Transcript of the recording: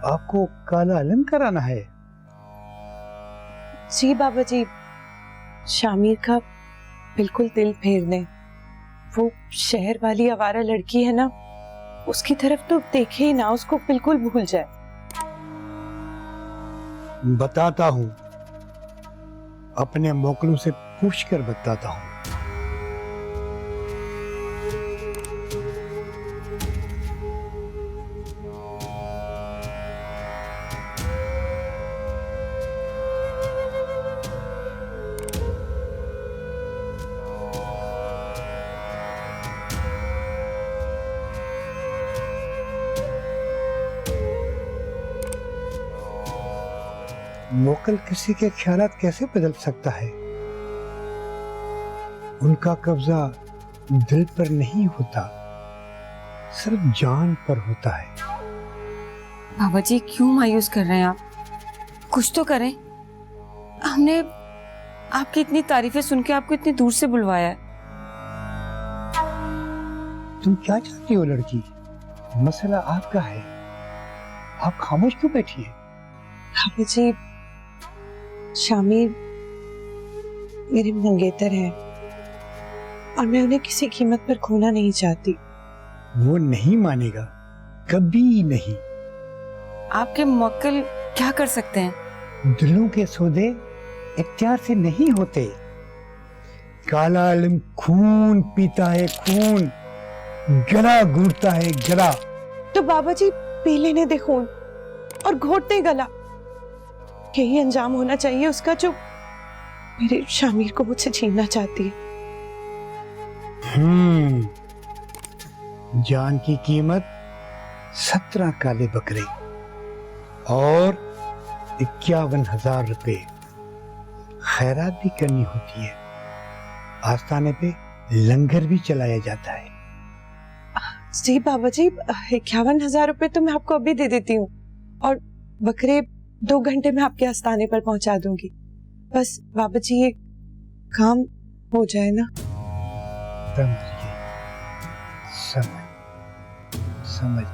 आपको काला इल्म कराना है? जी बाबा जी, शामिर का बिल्कुल दिल फेर दें। वो शहर वाली आवारा लड़की है ना, उसकी तरफ तो देखे ही ना, उसको बिल्कुल भूल जाए। बताता हूँ, अपने मोकलों से पूछकर बताता हूँ। मोकल किसी के ख्यालात कैसे बदल सकता है? उनका कब्जा दिल पर नहीं होता, सिर्फ जान पर होता है। बाबा जी क्यों मायूस कर रहे हैं आप? कुछ तो करें। हमने आपकी इतनी तारीफें सुन के आपको इतनी दूर से बुलवाया है। तुम क्या चाहती हो लड़की? मसला आपका है, आप खामोश क्यों बैठी है? बाबा जी, शामिर मेरे मंगेतर हैं और मैं उन्हें किसी कीमत पर खोना नहीं चाहती। वो नहीं मानेगा, कभी नहीं। आपके मुवक्किल क्या कर सकते हैं? दिलों के सौदे इख्तियार से नहीं होते। काला इल्म खून पीता है, खून गला घूटता है, गला। तो बाबा जी पी लेने दे खून और घोटते गला। यही अंजाम होना चाहिए उसका, जो मेरे शामिर को मुझसे छीनना चाहती है। जान की कीमत 17 काले बकरे और 51,000 रुपए। खैरात भी करनी होती है, आस्थाने पे लंगर भी चलाया जाता है। जी बाबा जी, 51,000 रुपए तो मैं आपको अभी दे देती हूँ और बकरे 2 घंटे में आपके आस्थाने पर पहुंचा दूंगी। बस बाबा जी ये काम हो जाए ना। समझ समझ।